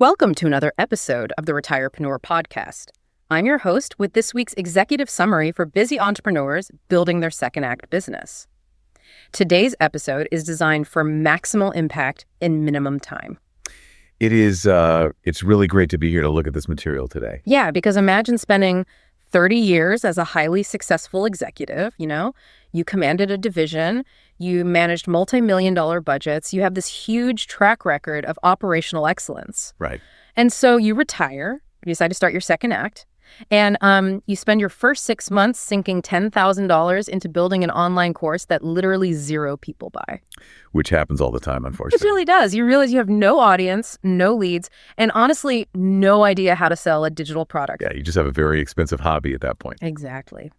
Welcome to another episode of the Retirepreneur podcast. I'm your host with this week's executive summary for busy entrepreneurs building their second act business. Today's episode is designed for maximal impact in minimum time. It's really great to be here to look at this material today. Yeah, because imagine spending 30 years as a highly successful executive, you commanded a division, you managed multi-million-dollar budgets, you have this huge track record of operational excellence. Right. And so you retire, you decide to start your second act, and you spend your first 6 months sinking $10,000 into building an online course that literally 0 people buy. Which happens all the time, unfortunately. It really does. You realize you have no audience, no leads, and honestly, no idea how to sell a digital product. Yeah, you just have a very expensive hobby at that point. Exactly.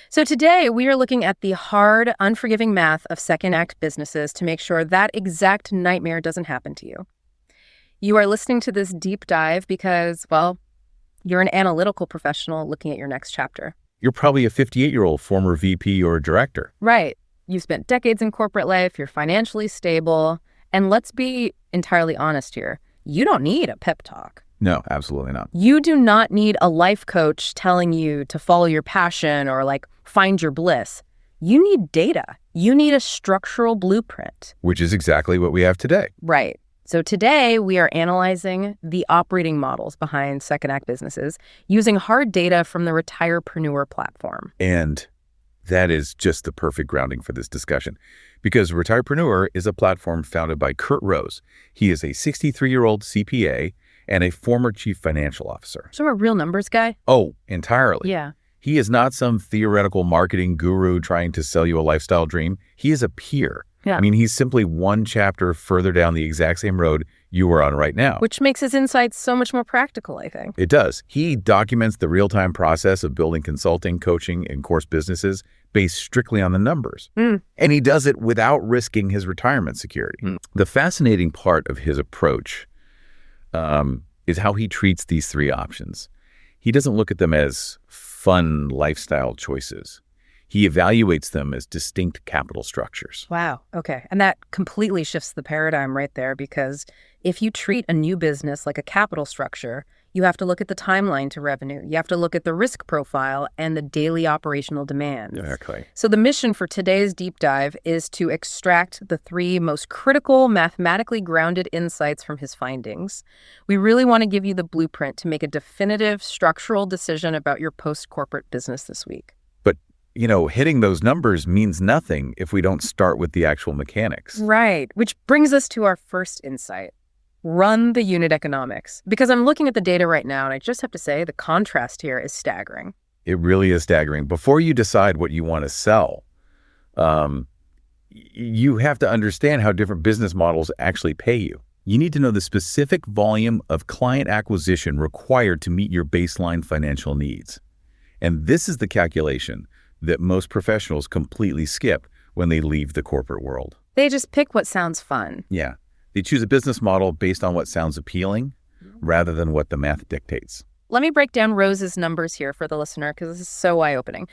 So today we are looking at the hard, unforgiving math of second act businesses to make sure that exact nightmare doesn't happen to you. You are listening to this deep dive because, well, you're an analytical professional looking at your next chapter. You're probably a 58-year-old former VP or director. Right. You've spent decades in corporate life, you're financially stable, and let's be entirely honest here, you don't need a pep talk. No, absolutely not. You do not need a life coach telling you to follow your passion or find your bliss. You need data. You need a structural blueprint. Which is exactly what we have today. Right. So today we are analyzing the operating models behind second act businesses using hard data from the Retirepreneur platform. And that is just the perfect grounding for this discussion because Retirepreneur is a platform founded by Kurt Rose. He is a 63-year-old CPA and a former chief financial officer. So a real numbers guy? Oh, entirely. Yeah. He is not some theoretical marketing guru trying to sell you a lifestyle dream. He is a peer. Yeah. I mean, he's simply one chapter further down the exact same road you are on right now. Which makes his insights so much more practical, I think. It does. He documents the real-time process of building consulting, coaching, and course businesses based strictly on the numbers. And he does it without risking his retirement security. The fascinating part of his approach is how he treats these 3 options. He doesn't look at them as fun lifestyle choices. He evaluates them as distinct capital structures. Wow. Okay. And that completely shifts the paradigm right there because if you treat a new business like a capital structure, you have to look at the timeline to revenue. You have to look at the risk profile and the daily operational demands. Exactly. So the mission for today's deep dive is to extract the 3 most critical, mathematically grounded insights from his findings. We really want to give you the blueprint to make a definitive structural decision about your post-corporate business this week. Hitting those numbers means nothing if we don't start with the actual mechanics. Right, which brings us to our first insight. Run the unit economics. Because I'm looking at the data right now, and I just have to say the contrast here is staggering. It really is staggering. Before you decide what you want to sell, you have to understand how different business models actually pay you. You need to know the specific volume of client acquisition required to meet your baseline financial needs. And this is the calculation that most professionals completely skip when they leave the corporate world. They just pick what sounds fun. Yeah. They choose a business model based on what sounds appealing rather than what the math dictates. Let me break down Rose's numbers here for the listener because this is so eye-opening.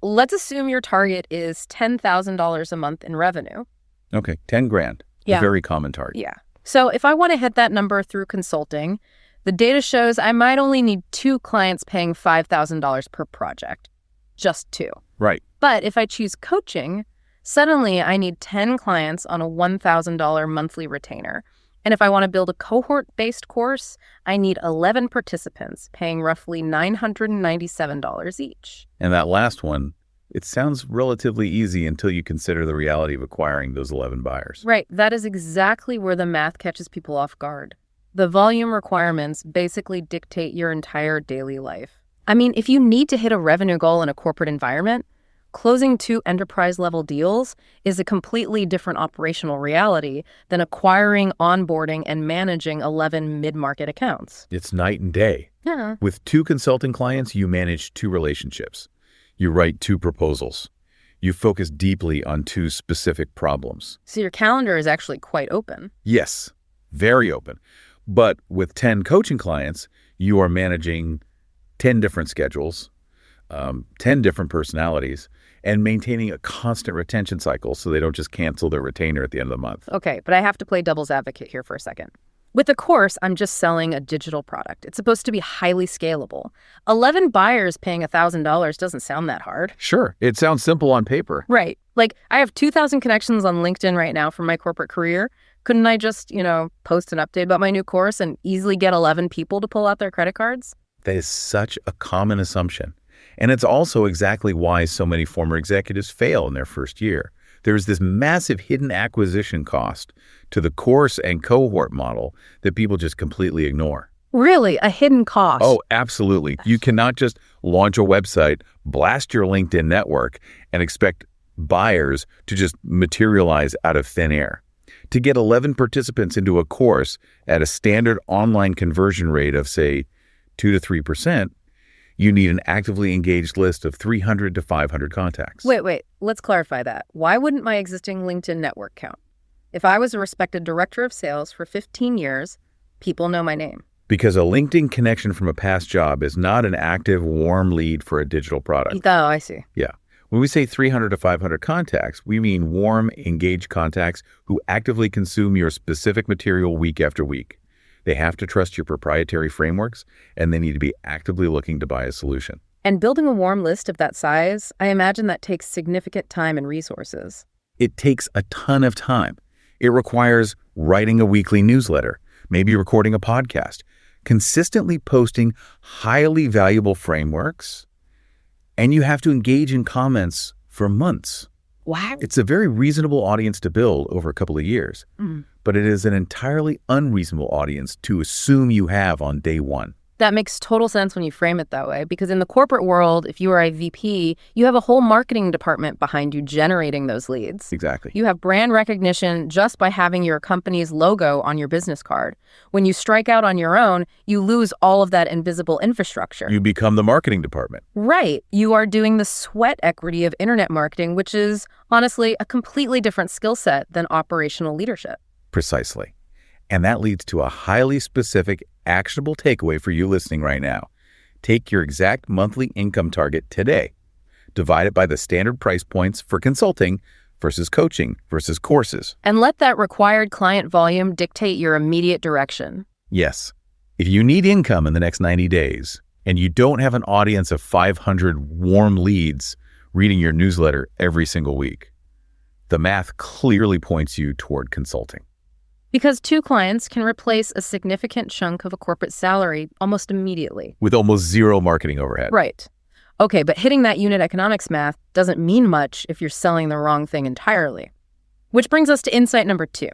Let's assume your target is $10,000 a month in revenue. Okay, 10 grand. Yeah. A very common target. Yeah. So if I want to hit that number through consulting, the data shows I might only need 2 clients paying $5,000 per project. Just 2. Right. But if I choose coaching, suddenly I need 10 clients on a $1,000 monthly retainer. And if I want to build a cohort-based course, I need 11 participants paying roughly $997 each. And that last one, it sounds relatively easy until you consider the reality of acquiring those 11 buyers. Right. That is exactly where the math catches people off guard. The volume requirements basically dictate your entire daily life. I mean, if you need to hit a revenue goal in a corporate environment, closing 2 enterprise-level deals is a completely different operational reality than acquiring, onboarding, and managing 11 mid-market accounts. It's night and day. Yeah. With 2 consulting clients, you manage 2 relationships. You write 2 proposals. You focus deeply on 2 specific problems. So your calendar is actually quite open. Yes, very open. But with 10 coaching clients, you are managing 10 different schedules, 10 different personalities, and maintaining a constant retention cycle so they don't just cancel their retainer at the end of the month. Okay, but I have to play devil's advocate here for a second. With a course, I'm just selling a digital product. It's supposed to be highly scalable. 11 buyers paying $1,000 doesn't sound that hard. Sure, it sounds simple on paper. Right. Like, I have 2,000 connections on LinkedIn right now from my corporate career. Couldn't I just, post an update about my new course and easily get 11 people to pull out their credit cards? That is such a common assumption. And it's also exactly why so many former executives fail in their first year. There's this massive hidden acquisition cost to the course and cohort model that people just completely ignore. Really? A hidden cost? Oh, absolutely. You cannot just launch a website, blast your LinkedIn network, and expect buyers to just materialize out of thin air. To get 11 participants into a course at a standard online conversion rate of, say, 2 to 3%, you need an actively engaged list of 300 to 500 contacts. Wait. Let's clarify that. Why wouldn't my existing LinkedIn network count? If I was a respected director of sales for 15 years, people know my name. Because a LinkedIn connection from a past job is not an active, warm lead for a digital product. Oh, I see. Yeah. When we say 300 to 500 contacts, we mean warm, engaged contacts who actively consume your specific material week after week. They have to trust your proprietary frameworks, and they need to be actively looking to buy a solution. And building a warm list of that size, I imagine that takes significant time and resources. It takes a ton of time. It requires writing a weekly newsletter, maybe recording a podcast, consistently posting highly valuable frameworks, and you have to engage in comments for months. Wow. It's a very reasonable audience to build over a couple of years, but it is an entirely unreasonable audience to assume you have on day one. That makes total sense when you frame it that way, because in the corporate world, if you are a VP, you have a whole marketing department behind you generating those leads. Exactly. You have brand recognition just by having your company's logo on your business card. When you strike out on your own, you lose all of that invisible infrastructure. You become the marketing department. Right. You are doing the sweat equity of internet marketing, which is honestly a completely different skill set than operational leadership. Precisely. And that leads to a highly specific, actionable takeaway for you listening right now. Take your exact monthly income target today. Divide it by the standard price points for consulting versus coaching versus courses. And let that required client volume dictate your immediate direction. Yes. If you need income in the next 90 days and you don't have an audience of 500 warm leads reading your newsletter every single week, the math clearly points you toward consulting. Because 2 clients can replace a significant chunk of a corporate salary almost immediately. With almost zero marketing overhead. Right. Okay, but hitting that unit economics math doesn't mean much if you're selling the wrong thing entirely. Which brings us to insight number 2.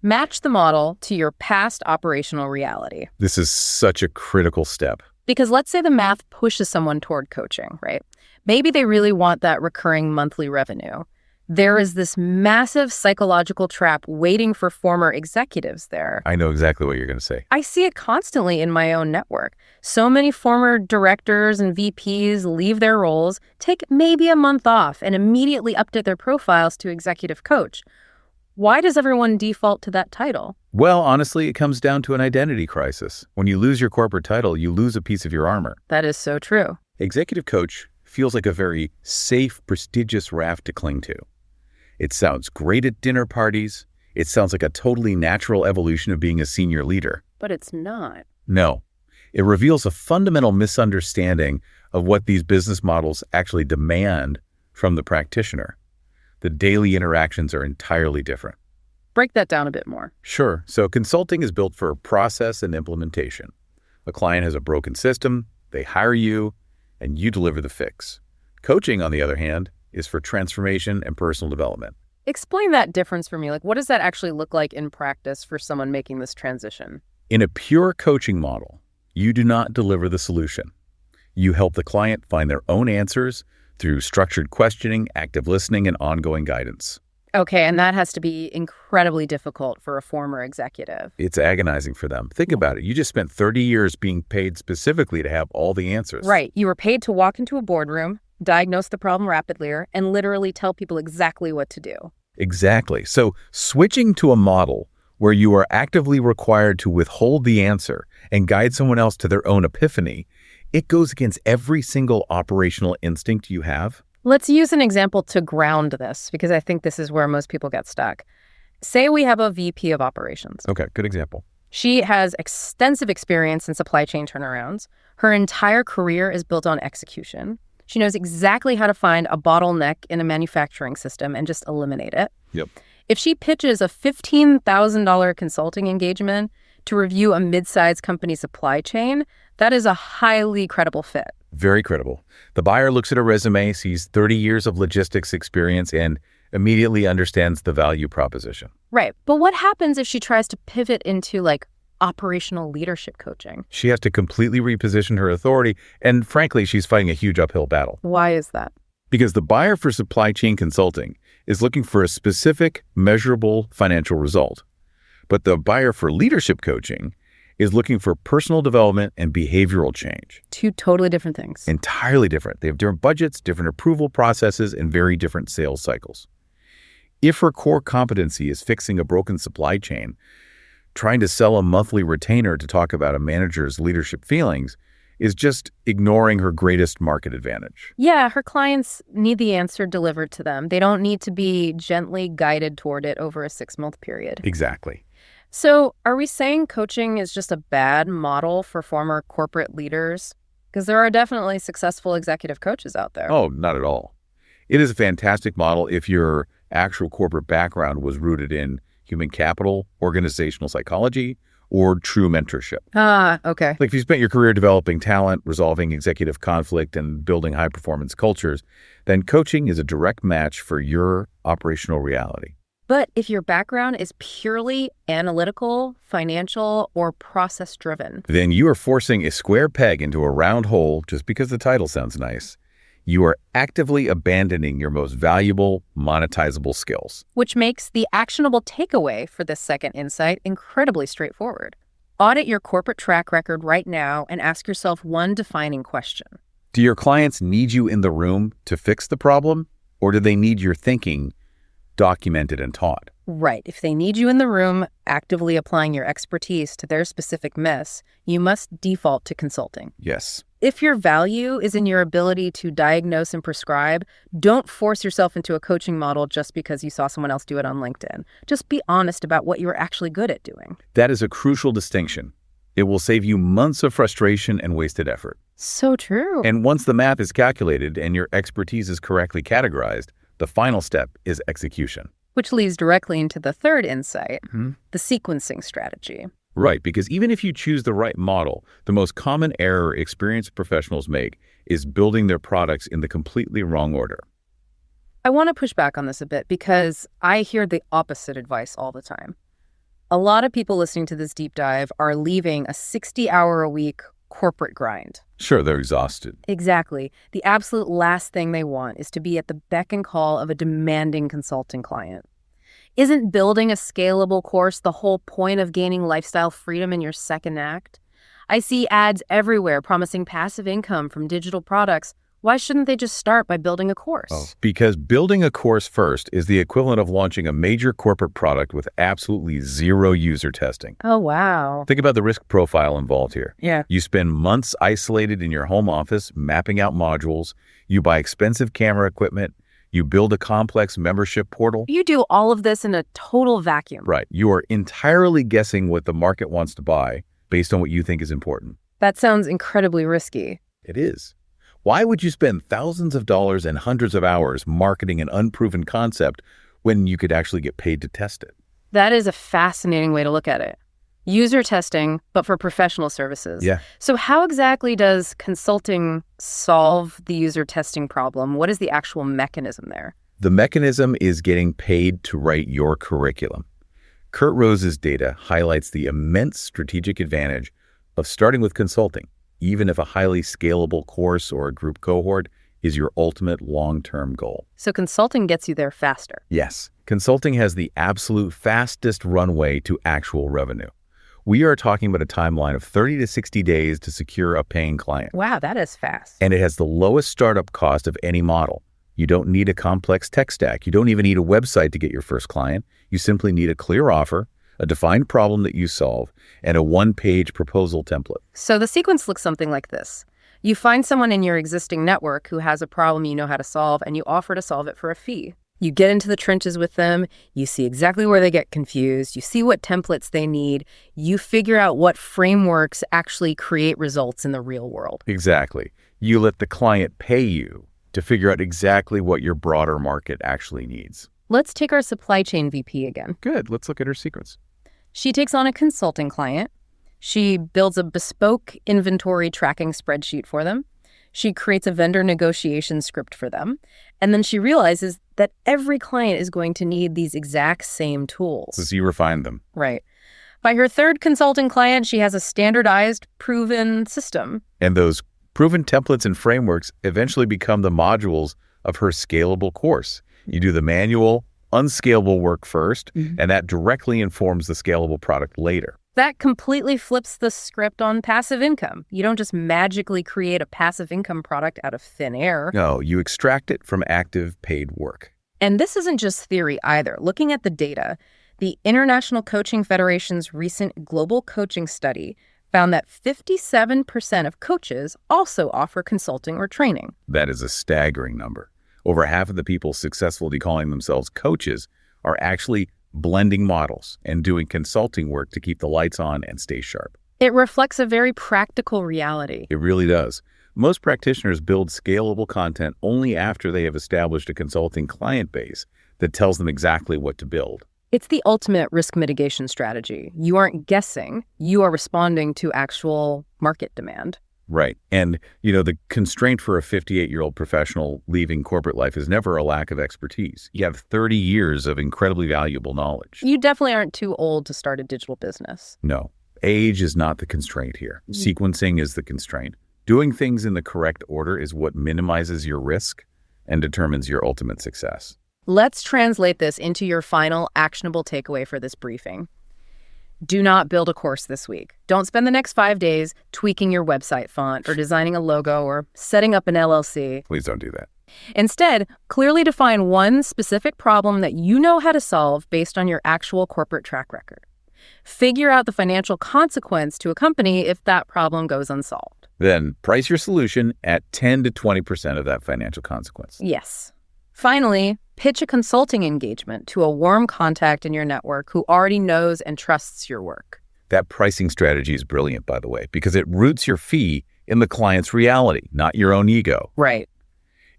Match the model to your past operational reality. This is such a critical step. Because let's say the math pushes someone toward coaching, right? Maybe they really want that recurring monthly revenue. There is this massive psychological trap waiting for former executives there. I know exactly what you're going to say. I see it constantly in my own network. So many former directors and VPs leave their roles, take maybe a month off, and immediately update their profiles to executive coach. Why does everyone default to that title? Well, honestly, it comes down to an identity crisis. When you lose your corporate title, you lose a piece of your armor. That is so true. Executive coach feels like a very safe, prestigious raft to cling to. It sounds great at dinner parties. It sounds like a totally natural evolution of being a senior leader. But it's not. No. It reveals a fundamental misunderstanding of what these business models actually demand from the practitioner. The daily interactions are entirely different. Break that down a bit more. Sure. So consulting is built for process and implementation. A client has a broken system, they hire you, and you deliver the fix. Coaching, on the other hand, is for transformation and personal development. Explain that difference for me. What does that actually look like in practice for someone making this transition? In a pure coaching model, you do not deliver the solution. You help the client find their own answers through structured questioning, active listening, and ongoing guidance. Okay, and that has to be incredibly difficult for a former executive. It's agonizing for them. Think about it. You just spent 30 years being paid specifically to have all the answers. Right. You were paid to walk into a boardroom, diagnose the problem rapidly, and literally tell people exactly what to do. Exactly. So switching to a model where you are actively required to withhold the answer and guide someone else to their own epiphany, it goes against every single operational instinct you have. Let's use an example to ground this, because I think this is where most people get stuck. Say we have a VP of operations. Okay, good example. She has extensive experience in supply chain turnarounds. Her entire career is built on execution. She knows exactly how to find a bottleneck in a manufacturing system and just eliminate it. Yep. If she pitches a $15,000 consulting engagement to review a mid-sized company supply chain, that is a highly credible fit. Very credible. The buyer looks at her resume, sees 30 years of logistics experience, and immediately understands the value proposition. Right. But what happens if she tries to pivot into operational leadership coaching? She has to completely reposition her authority, and frankly, she's fighting a huge uphill battle. Why is that? Because the buyer for supply chain consulting is looking for a specific, measurable financial result. But the buyer for leadership coaching is looking for personal development and behavioral change. Two totally different things. Entirely different. They have different budgets, different approval processes, and very different sales cycles. If her core competency is fixing a broken supply chain, trying to sell a monthly retainer to talk about a manager's leadership feelings is just ignoring her greatest market advantage. Yeah, her clients need the answer delivered to them. They don't need to be gently guided toward it over a 6-month period. Exactly. So are we saying coaching is just a bad model for former corporate leaders? Because there are definitely successful executive coaches out there. Oh, not at all. It is a fantastic model if your actual corporate background was rooted in human capital, organizational psychology, or true mentorship. Ah, okay. Like if you spent your career developing talent, resolving executive conflict, and building high-performance cultures, then coaching is a direct match for your operational reality. But if your background is purely analytical, financial, or process-driven, then you are forcing a square peg into a round hole just because the title sounds nice. You are actively abandoning your most valuable, monetizable skills. Which makes the actionable takeaway for this second insight incredibly straightforward. Audit your corporate track record right now and ask yourself one defining question. Do your clients need you in the room to fix the problem, or do they need your thinking documented and taught? Right. If they need you in the room, actively applying your expertise to their specific mess, you must default to consulting. Yes. If your value is in your ability to diagnose and prescribe, don't force yourself into a coaching model just because you saw someone else do it on LinkedIn. Just be honest about what you're actually good at doing. That is a crucial distinction. It will save you months of frustration and wasted effort. So true. And once the math is calculated and your expertise is correctly categorized, the final step is execution. Which leads directly into the third insight, the sequencing strategy. Right, because even if you choose the right model, the most common error experienced professionals make is building their products in the completely wrong order. I want to push back on this a bit because I hear the opposite advice all the time. A lot of people listening to this deep dive are leaving a 60-hour-a-week corporate grind. Sure, they're exhausted. Exactly. The absolute last thing they want is to be at the beck and call of a demanding consulting client. Isn't building a scalable course the whole point of gaining lifestyle freedom in your second act? I see ads everywhere promising passive income from digital products. Why shouldn't they just start by building a course? Because building a course first is the equivalent of launching a major corporate product with absolutely zero user testing. Oh, wow. Think about the risk profile involved here. Yeah. You spend months isolated in your home office, mapping out modules. You buy expensive camera equipment. You build a complex membership portal. You do all of this in a total vacuum. Right. You are entirely guessing what the market wants to buy based on what you think is important. That sounds incredibly risky. It is. Why would you spend thousands of dollars and hundreds of hours marketing an unproven concept when you could actually get paid to test it? That is a fascinating way to look at it. User testing, but for professional services. Yeah. So how exactly does consulting solve the user testing problem? What is the actual mechanism there? The mechanism is getting paid to write your curriculum. Kurt Rose's data highlights the immense strategic advantage of starting with consulting, even if a highly scalable course or a group cohort is your ultimate long-term goal. So consulting gets you there faster. Yes, consulting has the absolute fastest runway to actual revenue. We are talking about a timeline of 30 to 60 days to secure a paying client. Wow, that is fast. And it has the lowest startup cost of any model. You don't need a complex tech stack. You don't even need a website to get your first client. You simply need a clear offer, a defined problem that you solve, and a one-page proposal template. So the sequence looks something like this. You find someone in your existing network who has a problem you know how to solve, and you offer to solve it for a fee. You get into the trenches with them, you see exactly where they get confused, you see what templates they need, you figure out what frameworks actually create results in the real world. Exactly. You let the client pay you to figure out exactly what your broader market actually needs. Let's take our supply chain VP again. Good. Let's look at her secrets. She takes on a consulting client. She builds a bespoke inventory tracking spreadsheet for them. She creates a vendor negotiation script for them. And then she realizes that every client is going to need these exact same tools. So you refine them. Right. By her third consulting client, she has a standardized, proven system. And those proven templates and frameworks eventually become the modules of her scalable course. You do the manual, unscalable work first, and that directly informs the scalable product later. That completely flips the script on passive income. You don't just magically create a passive income product out of thin air. No, you extract it from active paid work. And this isn't just theory either. Looking at the data, the International Coaching Federation's recent global coaching study found that 57% of coaches also offer consulting or training. That is a staggering number. Over half of the people successfully calling themselves coaches are actually blending models and doing consulting work to keep the lights on and stay sharp. It reflects a very practical reality. It really does. Most practitioners build scalable content only after they have established a consulting client base that tells them exactly what to build. It's the ultimate risk mitigation strategy. You aren't guessing, you are responding to actual market demand. Right. And, the constraint for a 58-year-old professional leaving corporate life is never a lack of expertise. You have 30 years of incredibly valuable knowledge. You definitely aren't too old to start a digital business. No, age is not the constraint here. Sequencing is the constraint. Doing things in the correct order is what minimizes your risk and determines your ultimate success. Let's translate this into your final actionable takeaway for this briefing. Do not build a course this week. Don't spend the next 5 days tweaking your website font or designing a logo or setting up an LLC. Please don't do that. Instead, clearly define one specific problem that you know how to solve based on your actual corporate track record. Figure out the financial consequence to a company if that problem goes unsolved. Then price your solution at 10 to 20% of that financial consequence. Yes. Finally, pitch a consulting engagement to a warm contact in your network who already knows and trusts your work. That pricing strategy is brilliant, by the way, because it roots your fee in the client's reality, not your own ego. Right.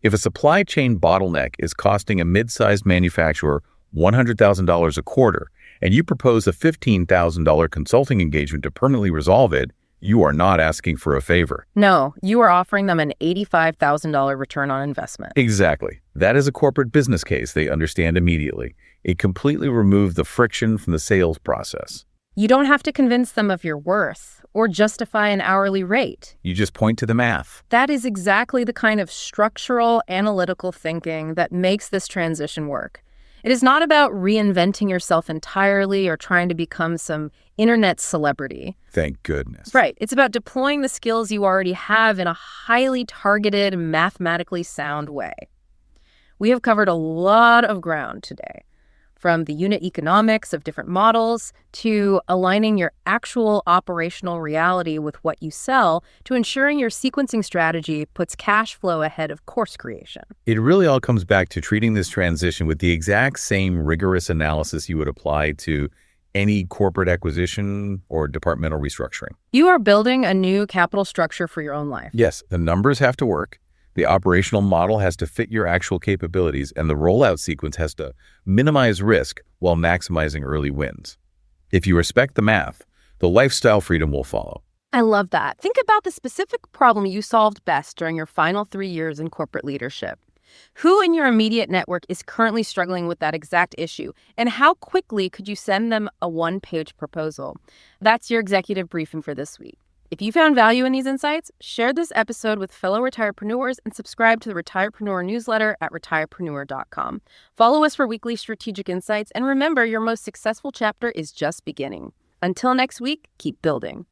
If a supply chain bottleneck is costing a mid-sized manufacturer $100,000 a quarter, and you propose a $15,000 consulting engagement to permanently resolve it, you are not asking for a favor. No, you are offering them an $85,000 return on investment. Exactly. That is a corporate business case they understand immediately. It completely removed the friction from the sales process. You don't have to convince them of your worth or justify an hourly rate. You just point to the math. That is exactly the kind of structural, analytical thinking that makes this transition work. It is not about reinventing yourself entirely or trying to become some internet celebrity. Thank goodness. Right. It's about deploying the skills you already have in a highly targeted, mathematically sound way. We have covered a lot of ground today, from the unit economics of different models to aligning your actual operational reality with what you sell to ensuring your sequencing strategy puts cash flow ahead of course creation. It really all comes back to treating this transition with the exact same rigorous analysis you would apply to any corporate acquisition or departmental restructuring. You are building a new capital structure for your own life. Yes, the numbers have to work. The operational model has to fit your actual capabilities, and the rollout sequence has to minimize risk while maximizing early wins. If you respect the math, the lifestyle freedom will follow. I love that. Think about the specific problem you solved best during your final 3 years in corporate leadership. Who in your immediate network is currently struggling with that exact issue, and how quickly could you send them a one-page proposal? That's your executive briefing for this week. If you found value in these insights, share this episode with fellow retirepreneurs and subscribe to the Retirepreneur newsletter at retirepreneur.com. Follow us for weekly strategic insights, and remember, your most successful chapter is just beginning. Until next week, keep building.